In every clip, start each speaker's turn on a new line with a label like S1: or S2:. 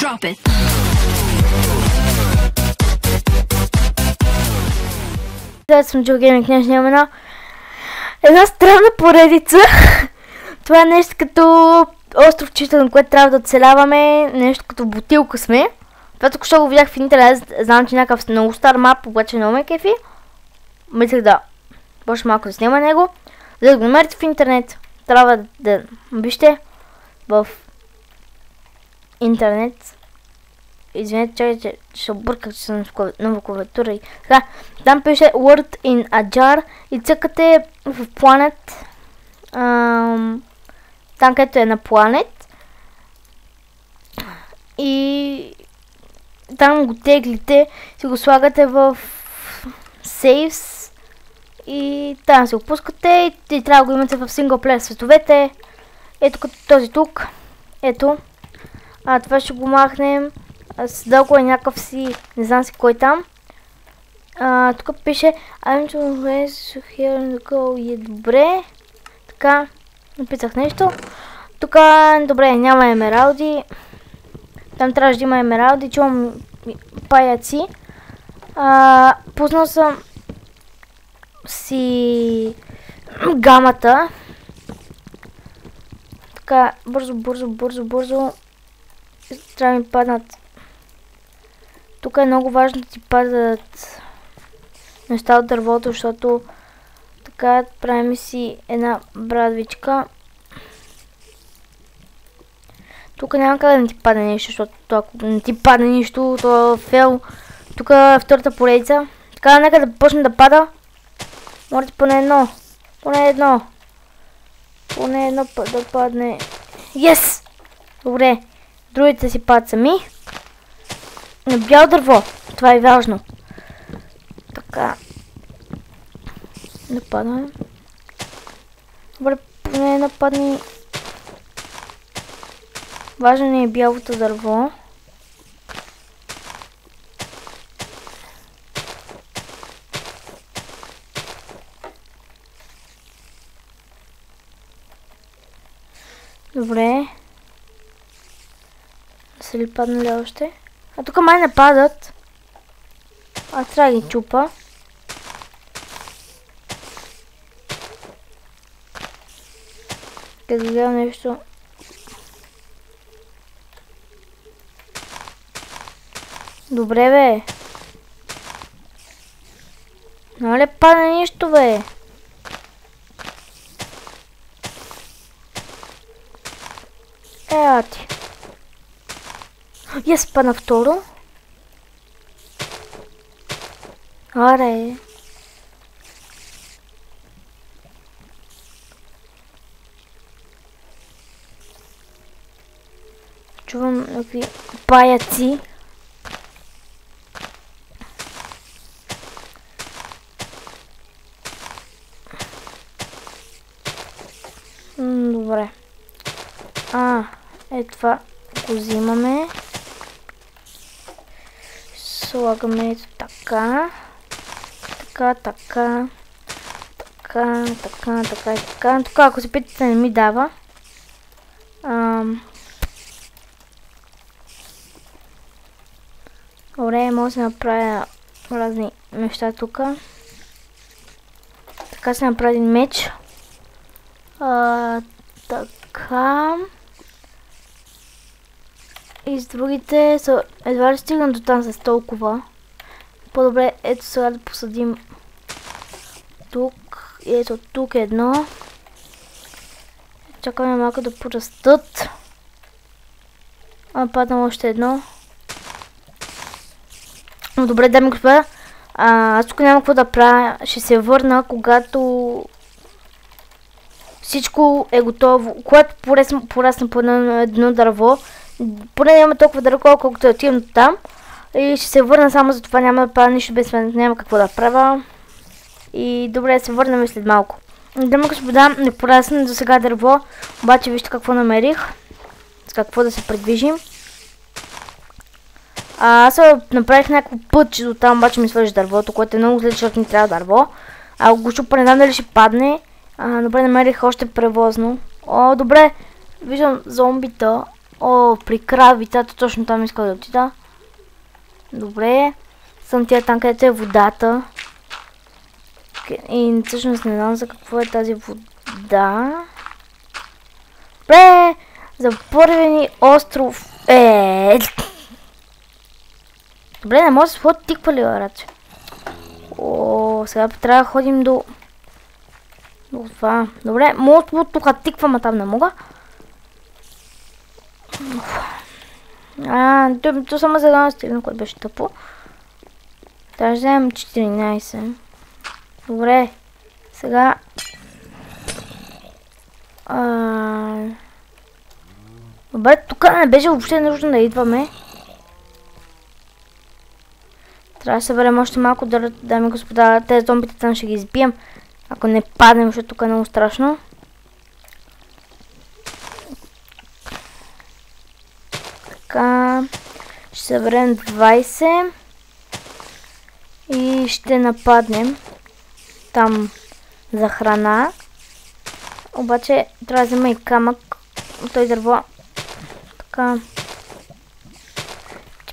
S1: Drop it.
S2: Аз съм Джо Гейминг, днес няма една странна поредица. Това е нещо като островчето, на което трябва да оцеляваме, нещо като бутилка сме. Това току-що го видях в интернет, знам, че някакъв много стар мап, обаче много ме кефи. Мислех да почна малко да снима него. За да го намерите в интернет, трябва да вижте в интернет. Извинете, чакайте, ще обърках, че съм нова клавиатура. Така, там пише Word in a jar и цъкате в Planet. Там където е на Planet. И там го теглите, си го слагате в Saves. И там се опускате и трябва да го имате в синглплеер световете. Ето като този тук. Ето. Това ще го махнем. Дълго е някакъв си, не знам си кой там. Тук пише I'm to raise here and go. И е добре. Така, написах нещо. Тук, добре, няма емералди. Там трябваше да има емералди. Чувам паяци. Пуснал съм си гамата. Така, бързо. Трябва да ми паднат. Тук е много важно да ти падат неща от дървото, защото така правим си една брадвичка. Тук няма как да не ти падне нещо, защото ако не ти падне нищо, то е фейл. Тук е втората поредица. Така, нека да почне да пада. Можете поне едно да падне. Yes! Добре. Другите си падат сами. На бяло дърво. Това е важно. Така. Да падаме. Добре, поне нападни. Важно ни е бялото дърво. Добре. Са ли паднали още? Тук май не падат. Аз трябва да ги чупа. Къде гледам нещо. Добре, бе. Няма ли падне нищо, бе? Ти. Yes, падна второ. Аре. Чувам някакви паяци. Добре. Това го взимаме. Слагаме ето така. Така. Тук, ако се питате, не ми дава. Добре, може да направя разни неща тук. Така се направи един меч. Така. И с другите едва ли стигнам до там с толкова. По-добре, ето сега да посадим тук. И ето тук едно. Чакаме малко да порастат. Падна още едно. Но добре, дами и господа. Аз тук няма какво да правя. Ще се върна, когато всичко е готово. Когато порасна по едно дърво. Поне няма толкова дърво, колкото отивам до там. И ще се върна само за това, няма да правя нищо без мен, няма какво да правя. И добре, се върнем след малко. Дами и господа, не порасна до сега дърво, обаче вижте какво намерих. С какво да се придвижим. Аз направих някакво път, че до там обаче ми свържи дървото, което е много зле, защото ни трябва дърво. Ако го чупа, не знам дали ще падне. Добре, намерих още превозно. Добре, виждам зомбита. О, при крабите, точно там иска да отида. Добре. Съм тия там, където е водата. И всъщност не знам за какво е тази вода. Добре! Запървени остров. Добре, не може да се тиква ли, брат? О, сега трябва да ходим до това. Добре, може тук тиквам, а там не мога. То само за да стигна, което беше тъпо. Трябва да вземем 14. Добре, сега... Добре, тук не беше въобще нужно да идваме. Трябва да съберем още малко дървета, дами и господа. Тези зомбите там ще ги избием. Ако не паднем, защото тук е много страшно. Така. Ще съберем 20. И ще нападнем. Там за храна. Обаче трябва да взема и камък. Той дърво. Така.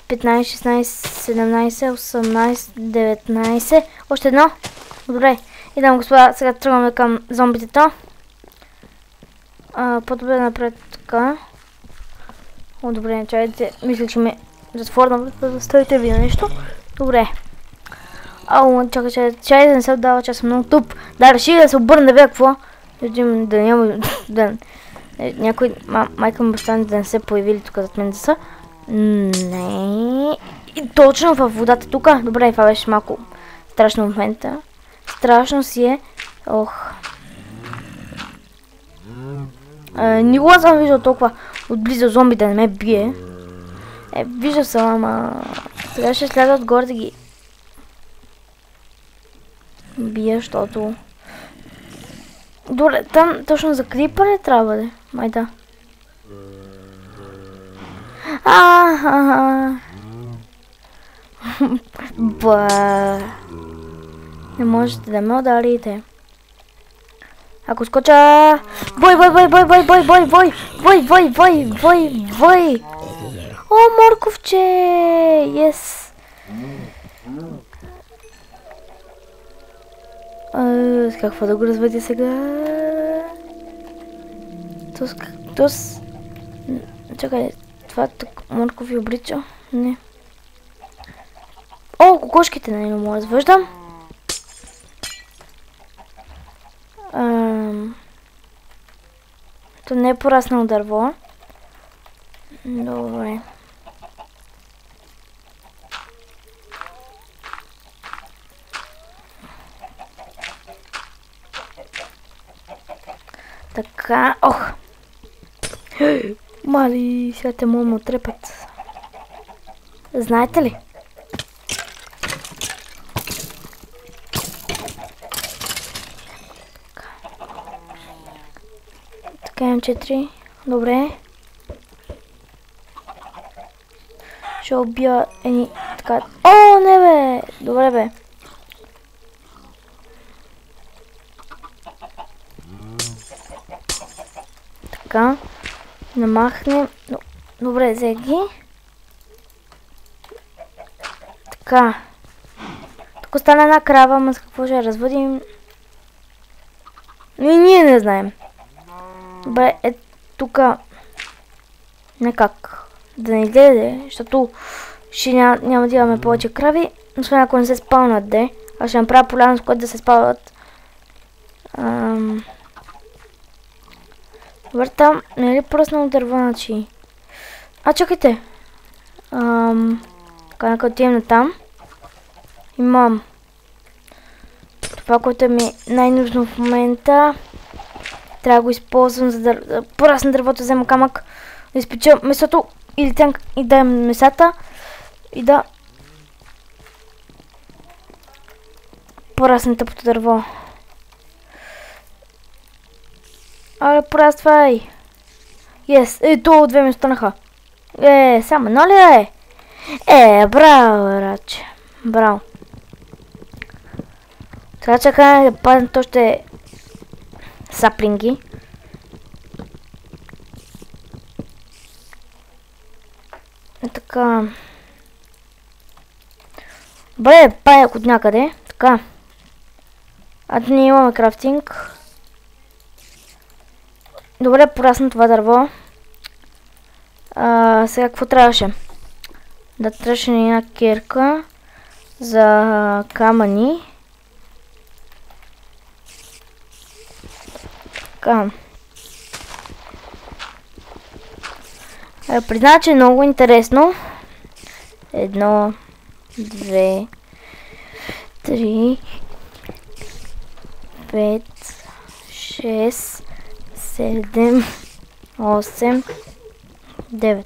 S2: 15, 16, 17, 18, 19. Още едно. Добре. И дам господа, сега тръгваме към зомбитето. По-добре напред така. О, добре, чакайте. Мисля, че ме затворна да ставите ви на нещо. Добре. Ау, чакай, да не се отдава, че аз съм много туп. Да, реши да се обърна да видя какво. Да няма... някой майка му баща да не се появили тук зад мен да са. Не. И точно във водата тук. Добре, това беше малко страшно в момента. Страшно си е. Ох. Никога съм виждал толкова отблизо зомби да не ме бие. Виждал съм, ама... Сега ще сляза отгоре да ги... бия, защото... Добре, там точно за крипър ли трябва да? Май да. Ба. Не можете да ме ударите. Ако скоча... Бой! О, морковче! Yes! Какво да го разведе сега? Чакай, това тук моркови облича? Не. О, кокошките не му развъждам. То не е пораснало дърво. Добре. Така, ох! Мали, сега те му отрепат. Знаете ли? Така имам 4. Добре. Ще убия едни така. О, не бе! Добре бе. Така. Намахнем. Добре, взе ги. Така. Тук остана една крава, ама с какво ще я разводим? И ние не знаем. Добре, тук некак да не излезе, защото ще няма да имаме повече крави, освен ако не се спалнат, де. Аз ще направя поляна, с която да се спалват. Добре, там не е ли пръснало дърво, значи? Чакайте. Така, нека отидем на там. Имам това, което ми е най-нужно в момента. Трябва да го използвам, за да порасна дървото, взема камък, да изпеча месото или тянк и да ям месата и да порасне тъпото дърво. Але пораствай! Yes, ето 2 ми останаха. Само едно ли е? Браво, раче. Браво. Сега чакаме да паднат още саплинги. Така. Добре, паяк от някъде. Така. Ние имаме крафтинг. Добре, порасна това дърво. Сега какво трябваше? Да трябваше една кирка за камъни. Така. Призна, че е много интересно. 1, 2, 3, 5, 6, 7, 8, 9.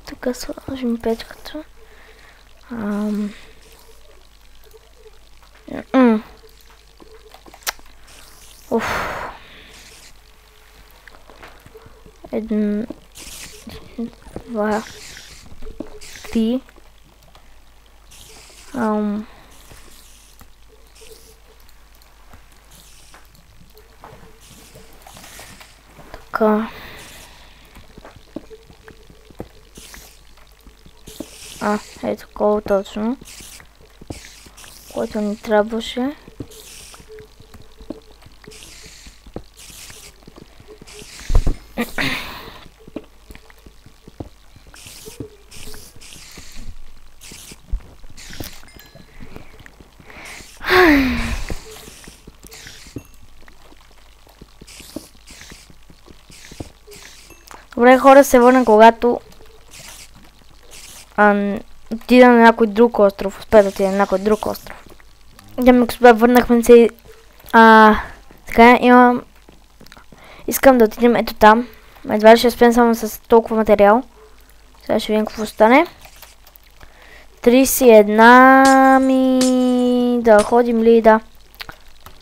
S2: Тук сложим печката. Един, два, три. Така. Ето такова точно. Което ни трябваше. Добре, хора, се върна, когато отида на някой друг остров. Успя да отида на някой друг остров. Върнахме се. Така имам. Искам да отидем ето там. Едва ли ще успеем само с толкова материал. Сега ще видим какво стане. 31 ми... Да ходим ли? Да.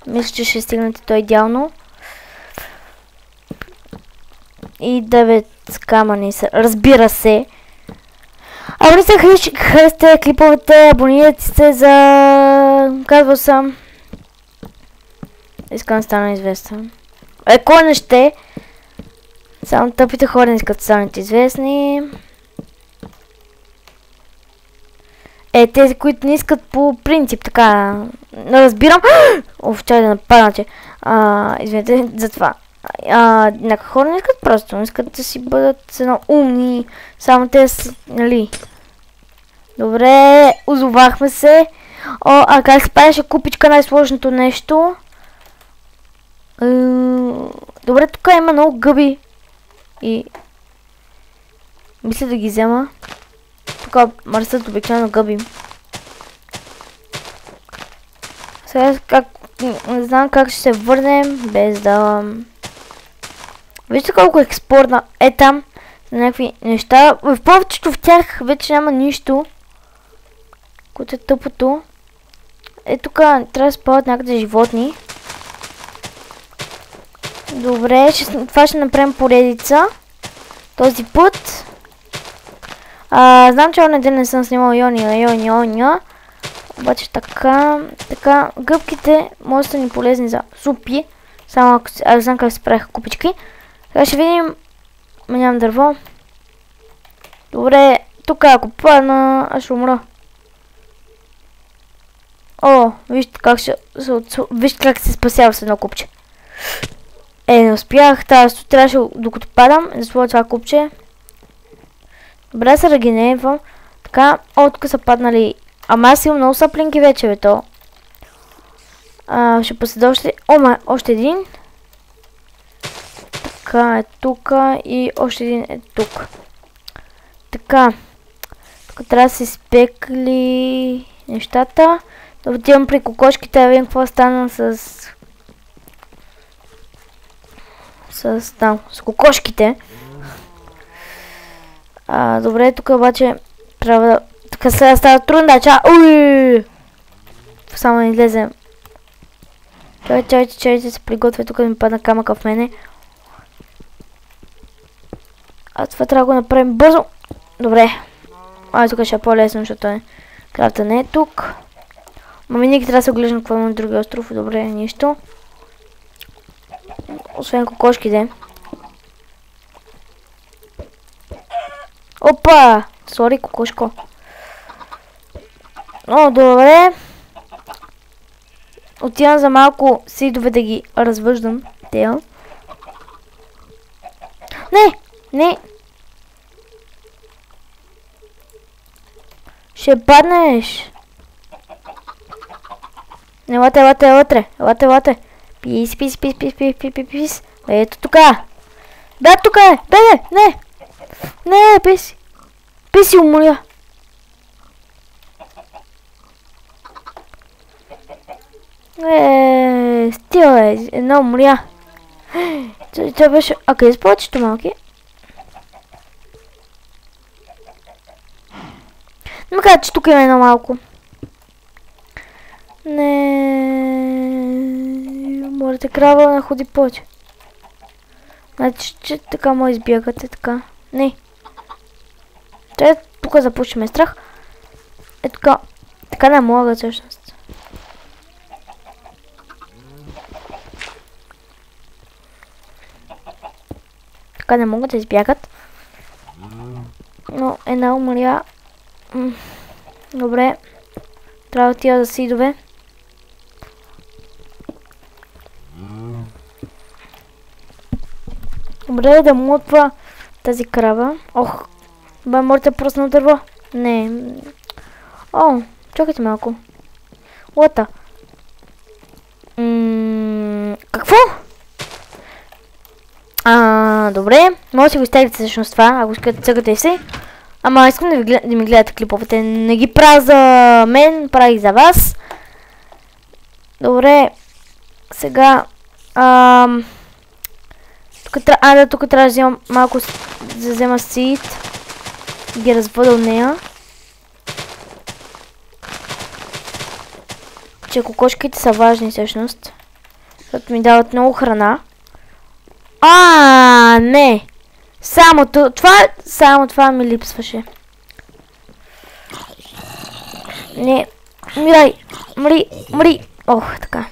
S2: Мисля, че ще стигнете то идеално. И 9 камъни са. Разбира се. Ако не сте харесате клиповете, абонирайте се за... Казвал съм. Искам да стана известен. Кой не ще? Само тъпите хора не искат да станат известни. Тези, които не искат по принцип, така... Не разбирам. Чай да нападна, че... Извинете за това. Някакви хора не искат просто. Не искат да си бъдат едно умни. Само те са... Нали... Добре, озовахме се. Как се правеше купичка, най-сложното нещо? Добре, тук има много гъби. И... Мисля да ги взема. Тук мърсът обикновено гъби. Сега не знам как ще се върнем, без да... Вижте колко експортна е там. Някакви неща. В повечето в тях вече няма нищо. Което е тъпото. Тук трябва да спават някъде животни. Добре, това ще направим поредица. Този път. Знам, че онен ден не съм снимал Йония. Обаче така, гъбките може да са ни полезни за супи. Само ако аз знам как се правиха купички. Сега ще видим. Нямам дърво. Добре, тук ако падна, аз ще умра. Вижте как се спасява с едно купче. Не успях. Трябваше докато падам да сложа това купче. Добре, се регенерирам. Така, тук са паднали. Ама аз имам много саплинки вече, бе то. Ще поседа още един. Така, тук и още един е тук. Така. Тук трябва да се изпекли нещата. Да отивам при кокошките, да видим какво стана с кокошките. Добре, тук обаче трябва да... Така сега става трудно да ча... Само не излезем. Чайте се приготвя, тук да ми падна камъка в мене. Това трябва да го направим бързо. Добре. тук ще е по-лесно, защото крафта не е тук. Винаги трябва да се оглеждам какво има на другия остров. Добре, нищо. Освен кокошките. Опа! Сори, кокошко. О, добре. Отивам за малко сидове да ги развъждам. Тея. Не! Ще паднеш. Елате. Пис. Ето тука. Да, тука е. Не, писи. Писи, умоля. Стил е. Едно умря. Това беше... А къде са повечето малки? Не ме кажа, че тук има едно малко. Не, можете крава да ходи повече. Значи, че така му избягате, така. Не. Трябва тук запушиме страх. Е така. Така не мога всъщност. Така не могат да избягат. Но една умря. Добре. Трябва да отида за сидове. Добре, да мутва тази крава. Ох, можете да пръсна дърво. Не. О, чакайте малко. Лота. Какво? Добре. Може да си го изтеглите всъщност това, ако искате цъкате и си. Ама искам да ми гледате клиповете. Не ги правя за мен, правя ги за вас. Добре. Сега. Тук трябва да взема малко, да взема сид. Ги развъда от нея. Че кокошките са важни всъщност. Защото ми дават много храна. Не! Само това ми липсваше. Не, мри. Ох, така.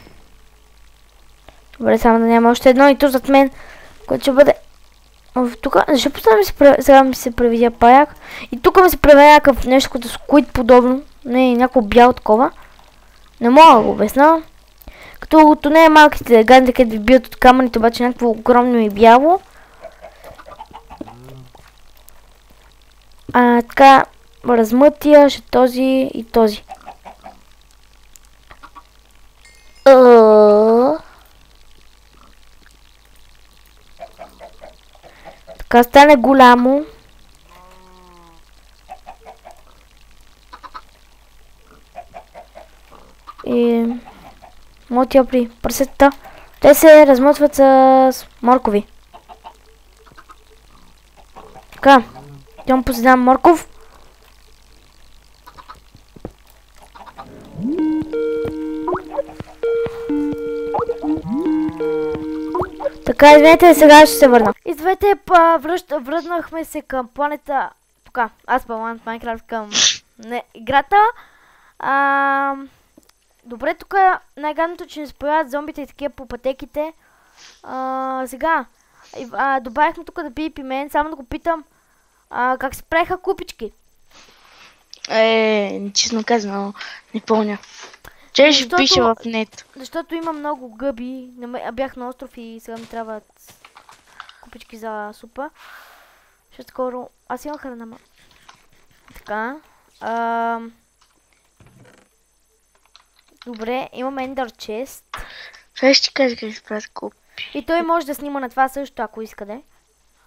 S2: Добре, само да няма още едно и тук зад мен, което ще бъде... Тук, защо сега ми се превидя паяк? И тук ми се преведя някакъв нещо, като скуит подобно. Не, някакво бяло такова. Не мога да го обясна. Като не е малките гадните, където ви бият от камъните, обаче някакво огромно и бяло. Така, размътия, ще този и този. Така стане голямо. И мотия при пръсетата. Те се размътват с моркови. Така. Идем поседам морков. Така, извинете, сега ще се върна. Извинете, върнахме се към планета... Тук, аз планет Майнкрафт към играта. Добре, тук най-гадното, че не се появяват зомбите и такива по пътеките. Сега, добавихме тук да пие пимен, само да го питам. Как се правиха купички?
S1: Честно казано, не помня. Че ще пише в нет.
S2: Защото има много гъби. Бях на остров и сега ми трябват купички за супа. Ще скоро... Аз имам храна, ма. Така. Добре, имам Ender Chest.
S1: Сега ще ти кажа как се правят купи.
S2: И той може да снима на това също, ако иска да.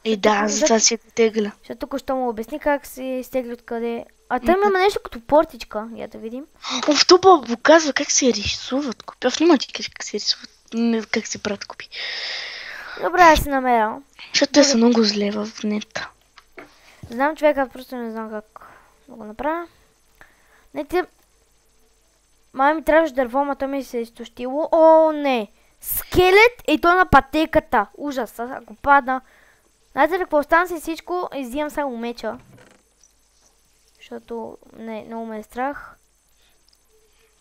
S1: И да, за това си тегля.
S2: Защото тук ще му обясни как се изтегли откъде. Там има нещо като портичка. Я да видим.
S1: В това показва как се рисуват купи. Аз няма ти кажа как се рисуват, как се правят купи.
S2: Добре, аз се намеря.
S1: Защото те са много зле в нета.
S2: Знам човека, просто не знам как да го направя. Не ти... Май ми трябваше дърво, ма то ми се е изтощило. О, не! Скелет и то на пътеката. Ужас, ако падна. Знаете ли какво, остана си всичко, издивам само меча. защото много ме е страх.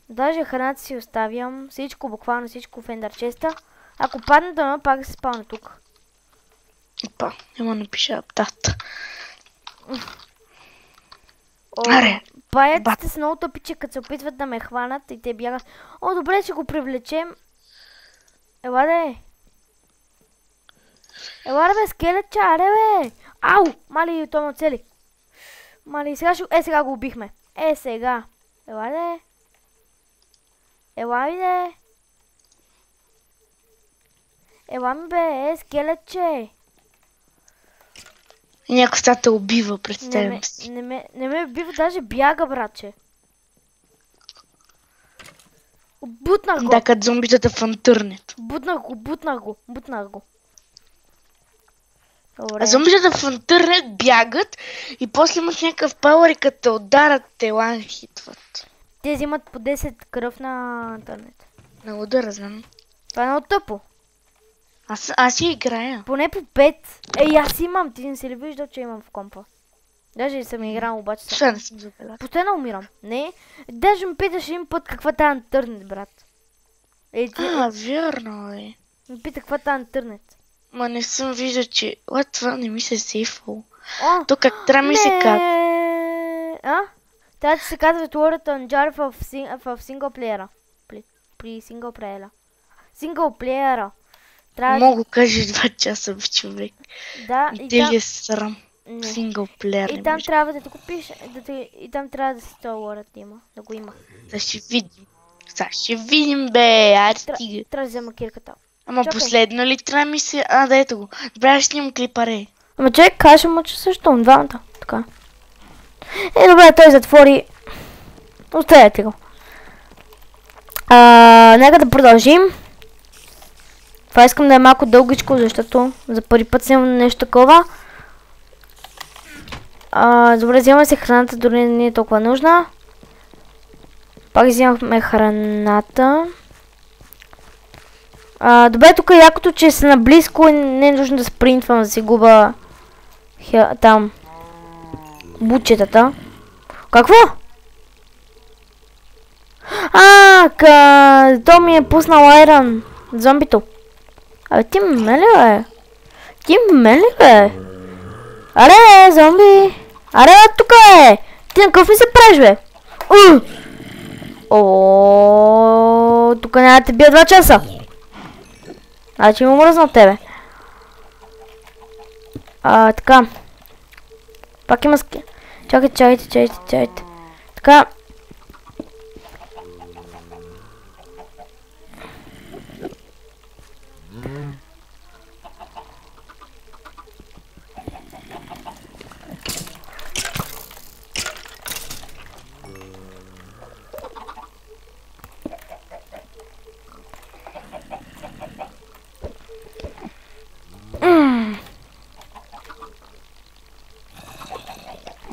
S2: Даже храната си оставям. Всичко, буквално всичко в ендърчеста. Ако падна дъно, пак се спална тук.
S1: Опа, няма напиша аптат.
S2: Аре! Паяците са много тъпи, че като се опитват да ме хванат и те бягат. О, добре, че го привлечем. Ела де! Ела бе, скелетча, аре бе! Ау! Мали, той ме оцели. Мали, сега го убихме. Сега. Ела де! Ела ми де! Ела ми бе, скелетче!
S1: Някой сега те убива, представям си.
S2: Не ме убива, даже бяга, братче. Бутнах го.
S1: Да, като зомбитата в интернет.
S2: Бутнах го. Добре.
S1: А зомбитата в интернет бягат и после имаш някакъв пауър и като те ударат, те ланхитват.
S2: Те взимат по 10 кръв на интернет.
S1: Много да знам.
S2: Това е много тъпо.
S1: Аз си играя.
S2: Поне по 5. Аз имам. Ти не си ли виждал, че имам в компа? Даже съм играл, обаче
S1: Защо не съм забелязал?
S2: Постоянно умирам. Не. Даже ме питаш един път каква тая интернет, брат.
S1: Вярно е.
S2: Ме пита каква тая интернет.
S1: Ма не съм виждал, че... Това не ми се сейфало. То как трябва ми се казва?
S2: Трябва да се казва Word on Jar в синглплеера. При синглплеера. Синглплеера.
S1: Мога да кажеш 2 часа в човек.
S2: Да,
S1: и те ли е срам? Синглплеер.
S2: И там трябва да купиш, и там трябва да си този Word има, да го има.
S1: Да ще видим. Сега ще видим, бе, аре стига.
S2: Трябва да взема кирката.
S1: Ама последно ли трябва ми се... Да, ето го. Добре, аз снимам клипаре.
S2: Ама човек, каже му, че също двамата. Така. Добре, той затвори. Оставете го. Нека да продължим. Това искам да е малко дългичко, защото за първи път снимам нещо такова. Добре, взимаме се храната, дори не е толкова нужна. Пак взимахме храната. Добре, тук е якото, че са наблизко и не е нужно да спринтвам, да си губа там бучетата. Какво? То ми е пуснал айрон. Зомбито. Абе, ти ме ли бе? Аре, зомби! Аре, тук е! Ти на къв ми се правиш, бе? Тук няма да те бия 2 часа. Значи има мръзна от тебе. Така. Пак има Чакайте. Така.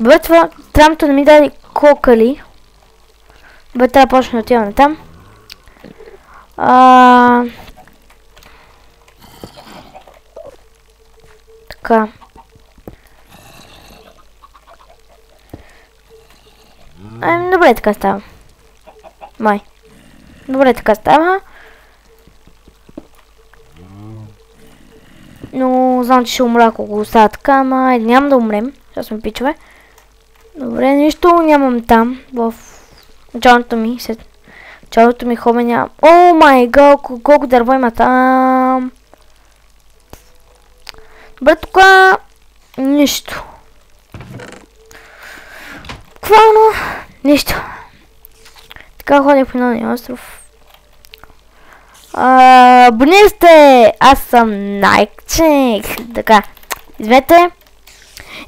S2: Бе, това трамто не ми даде кокали. Бе, трябва да почна да отиваме там. Така. Добре, така става. Добре, така става. Но знам, че ще умра, ако го оставя така, ама няма да умрем. Сега сме пичове. Добре, нищо нямам там. В началото ми. Началото ми хобе нямам. О май гад, колко дърво има там. Добре, тук нищо. Буквално нищо. Така ходя по новия остров. Абонирайте сте! Аз съм Найкчик. Така, извинете.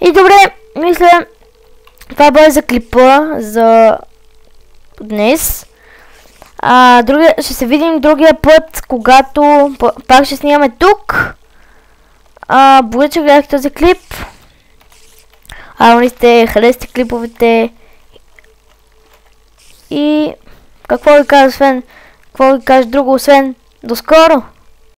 S2: И добре, мисля, това бъде за клипа за днес. Ще се видим другия път, когато пак ще снимаме тук. Благодаря, че гледахте този клип. Ако сте, харесате клиповете. И какво ви кажа друго, освен до скоро!